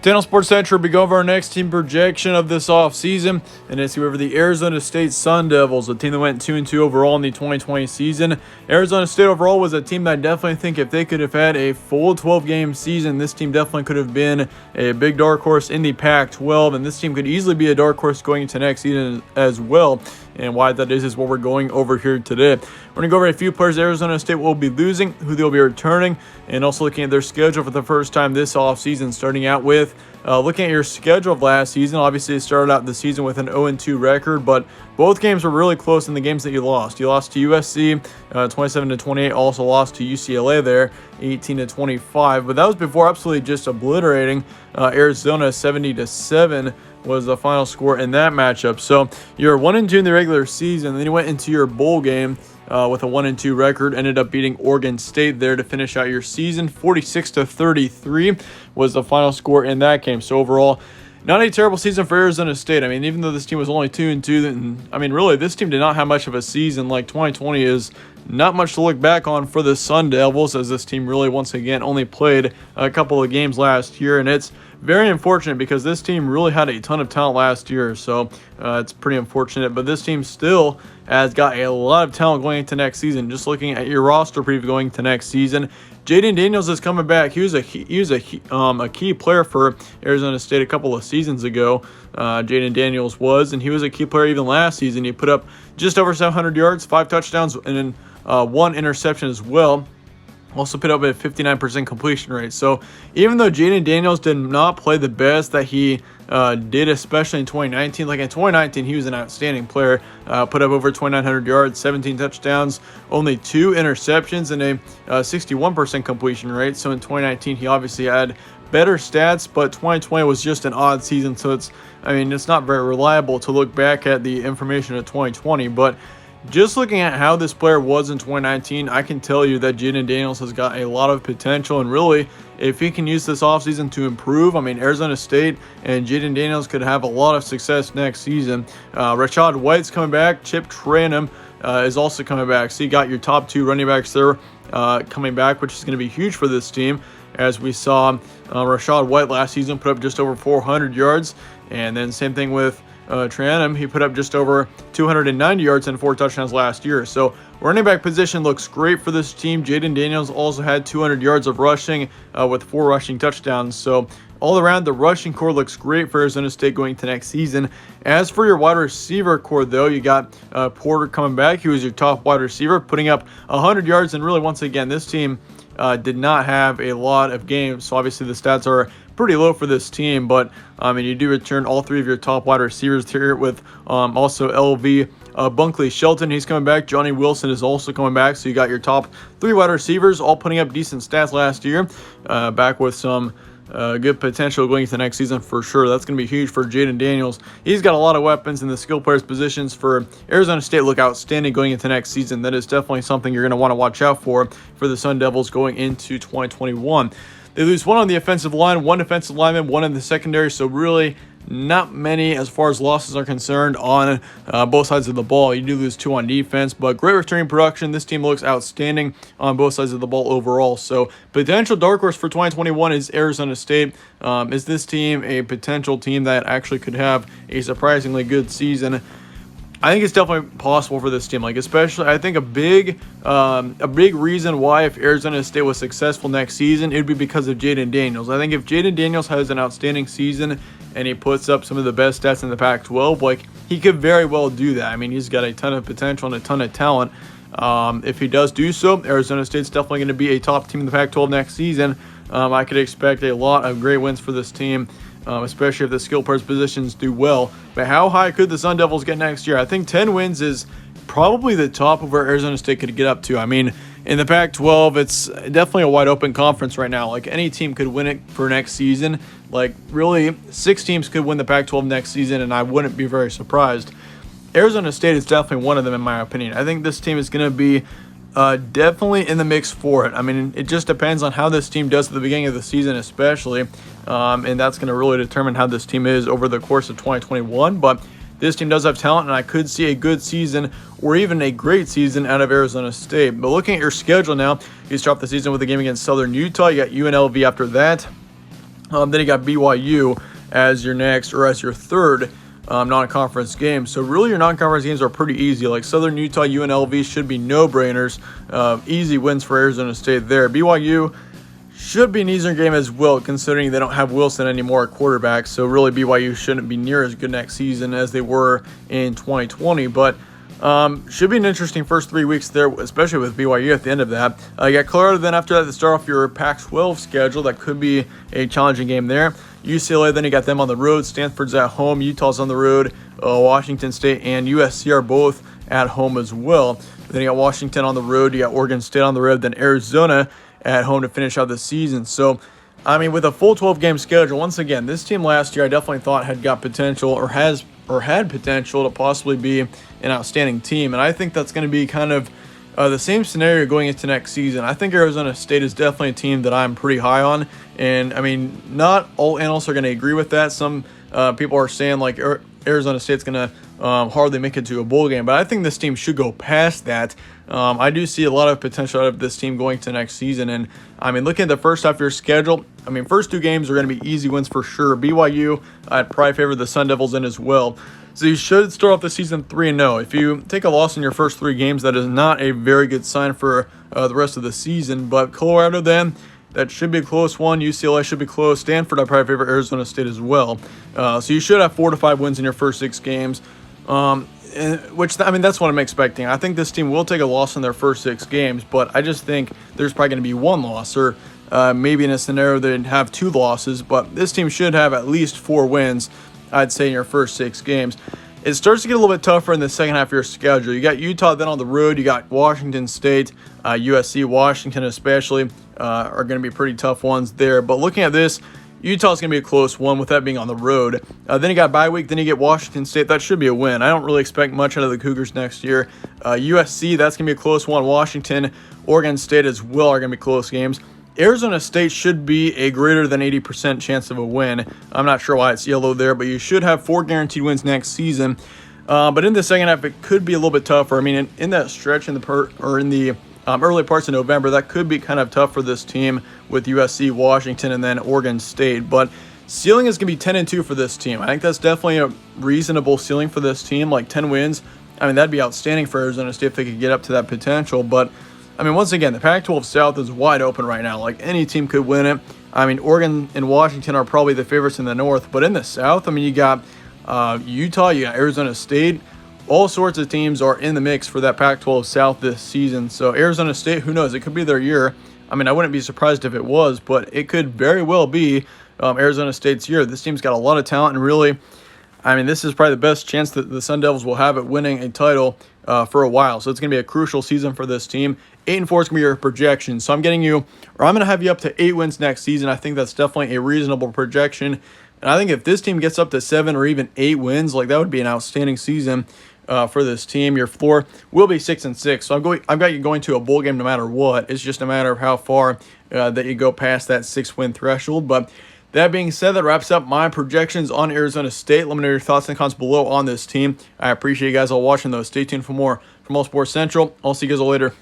Channel Sports Central, we go over our next team projection of this offseason, and it's over the Arizona State Sun Devils, a team that went 2-2 overall in the 2020 season. Arizona State overall was a team that I definitely think if they could have had a full 12-game season, this team definitely could have been a big dark horse in the Pac-12, and this team could easily be a dark horse going into next season as well. And why that is what we're going over here today. We're going to go over a few players Arizona State will be losing, who they'll be returning, and also looking at their schedule for the first time this offseason, starting out with looking at your schedule of last season. Obviously, it started out the season with an 0-2 record, but both games were really close in the games that you lost. You lost to USC 27-28, also lost to UCLA there 18-25, but that was before absolutely just obliterating Arizona 70-7. Was the final score in that matchup. So you're 1-2 in the regular season, then you went into your bowl game with a 1-2 record, ended up beating Oregon State there to finish out your season. 46-33 was the final score in that game. So overall, not a terrible season for Arizona State. I mean, even though this team was only 2-2, I mean, really, this team did not have much of a season. Like 2020 is not much to look back on for the Sun Devils, as this team really, once again, only played a couple of games last year, and it's very unfortunate because this team really had a ton of talent last year, so it's pretty unfortunate. But this team still has got a lot of talent going into next season. Just looking at your roster preview going into next season, Jayden Daniels is coming back. He was a key player for Arizona State a couple of seasons ago. Jayden Daniels was, and he was a key player even last season. He put up just over 700 yards, 5 touchdowns, and then 1 interception as well. Also put up a 59% completion rate. So even though Jayden Daniels did not play the best that he did, especially in 2019, like in 2019, he was an outstanding player. Put up over 2,900 yards, 17 touchdowns, only 2 interceptions, and a 61% completion rate. So in 2019, he obviously had better stats, but 2020 was just an odd season. So it's not very reliable to look back at the information of 2020, but just looking at how this player was in 2019, I can tell you that Jayden Daniels has got a lot of potential, and really, if he can use this offseason to improve, Arizona State and Jayden Daniels could have a lot of success next season. Rachaad White's coming back. Chip Trayanum is also coming back. So you got your top 2 running backs there coming back, which is going to be huge for this team. As we saw, Rachaad White last season put up just over 400 yards, and then same thing with Trayanum. He put up just over 290 yards and 4 touchdowns last year. So running back position looks great for this team. Jayden Daniels also had 200 yards of rushing with 4 rushing touchdowns. So all around, the rushing core looks great for Arizona State going to next season. As for your wide receiver core, though, you got Porter coming back. He was your top wide receiver, putting up 100 yards. And really, once again, this team did not have a lot of games. So obviously the stats are pretty low for this team, but you do return all 3 of your top wide receivers here with also LV Bunkley Shelton. He's coming back. Johnny Wilson is also coming back. So you got your top 3 wide receivers all putting up decent stats last year, back with some good potential going into next season for sure. That's going to be huge for Jayden Daniels. He's got a lot of weapons, in the skill players positions for Arizona State look outstanding going into next season. That is definitely something you're going to want to watch out for the Sun Devils going into 2021. They lose 1 on the offensive line, 1 defensive lineman, 1 in the secondary. So really not many as far as losses are concerned on both sides of the ball. You do lose 2 on defense, but great returning production. This team looks outstanding on both sides of the ball overall. So potential dark horse for 2021 is Arizona State. Is this team a potential team that actually could have a surprisingly good season? I think it's definitely possible for this team. Like, especially, I think a big reason why if Arizona State was successful next season, it would be because of Jayden Daniels. I think if Jayden Daniels has an outstanding season and he puts up some of the best stats in the Pac-12, like, he could very well do that. He's got a ton of potential and a ton of talent. If he does do so, Arizona State's definitely going to be a top team in the Pac-12 next season. I could expect a lot of great wins for this team, especially if the skill players positions do well. But how high could the Sun Devils get next year? I think 10 wins is probably the top of where Arizona State could get up to. In the Pac-12, it's definitely a wide open conference right now. Like, any team could win it for next season. Like, really, 6 teams could win the Pac-12 next season, and I wouldn't be very surprised. Arizona State is definitely one of them, in my opinion. I think this team is going to be definitely in the mix for it. It just depends on how this team does at the beginning of the season, especially, and that's going to really determine how this team is over the course of 2021. But this team does have talent, and I could see a good season or even a great season out of Arizona State. But looking at your schedule now, you start off the season with a game against Southern Utah. You got UNLV after that. Then you got BYU as your next, or as your third non-conference game. So really your non-conference games are pretty easy. Like Southern Utah, UNLV should be no-brainers. Easy wins for Arizona State there. BYU should be an easier game as well, considering they don't have Wilson anymore at quarterback. So really BYU shouldn't be near as good next season as they were in 2020. But should be an interesting first 3 weeks there, especially with BYU at the end of that. You got Colorado then after that to start off your Pac-12 schedule. That could be a challenging game there. UCLA, then you got them on the road. Stanford's at home. Utah's on the road. Washington State and USC are both at home as well. Then you got Washington on the road. You got Oregon State on the road. Then Arizona at home to finish out the season. So, I mean, with a full 12-game schedule, once again, this team last year I definitely thought had got potential or had potential to possibly be an outstanding team. And I think that's going to be kind of the same scenario going into next season. I think Arizona State is definitely a team that I'm pretty high on. And, I mean, not all analysts are going to agree with that. Some people are saying, like, Arizona State's going to hardly make it to a bowl game. But I think this team should go past that. I do see a lot of potential out of this team going to next season. And, I mean, looking at the first half of your schedule, I mean, first 2 games are going to be easy wins for sure. BYU, I'd probably favor the Sun Devils in as well. So you should start off the season 3-0. If you take a loss in your first 3 games, that is not a very good sign for the rest of the season. But Colorado then, that should be a close one. UCLA should be close. Stanford, I probably favor Arizona State as well. So you should have 4 to 5 wins in your first 6 games. Which, I mean, that's what I'm expecting. I think this team will take a loss in their first 6 games, but I just think there's probably going to be 1 loss, or maybe in a scenario they'd have 2 losses, but this team should have at least 4 wins, I'd say, in your first 6 games. It starts to get a little bit tougher in the second half of your schedule. You got Utah then on the road. You got Washington State, USC, Washington especially are going to be pretty tough ones there. But looking at this, Utah's going to be a close one with that being on the road. Then you got bye week. Then you get Washington State. That should be a win. I don't really expect much out of the Cougars next year. USC, that's going to be a close one. Washington, Oregon State as well are going to be close games. Arizona State should be a greater than 80% chance of a win. I'm not sure why it's yellow there, but you should have 4 guaranteed wins next season. But in the second half, it could be a little bit tougher. I mean, in that stretch in the early parts of November, that could be kind of tough for this team with USC, Washington, and then Oregon State. But ceiling is going to be 10-2 for this team. I think that's definitely a reasonable ceiling for this team, like 10 wins. I mean, that'd be outstanding for Arizona State if they could get up to that potential. But I mean, once again, the Pac-12 South is wide open right now. Like, any team could win it. I mean, Oregon and Washington are probably the favorites in the North. But in the South, I mean, you got Utah, you got Arizona State. All sorts of teams are in the mix for that Pac-12 South this season. So Arizona State, who knows? It could be their year. I mean, I wouldn't be surprised if it was, but it could very well be Arizona State's year. This team's got a lot of talent, and really, I mean, this is probably the best chance that the Sun Devils will have at winning a title for a while. So it's going to be a crucial season for this team. 8-4 is going to be your projection. So I'm going to have you up to 8 wins next season. I think that's definitely a reasonable projection. And I think if this team gets up to 7 or even 8 wins, like, that would be an outstanding season for this team. Your floor will be 6-6. So I've got you going to a bowl game no matter what. It's just a matter of how far that you go past that 6-win threshold. But that being said, that wraps up my projections on Arizona State. Let me know your thoughts and comments below on this team. I appreciate you guys all watching, though. Stay tuned for more from All Sports Central. I'll see you guys all later.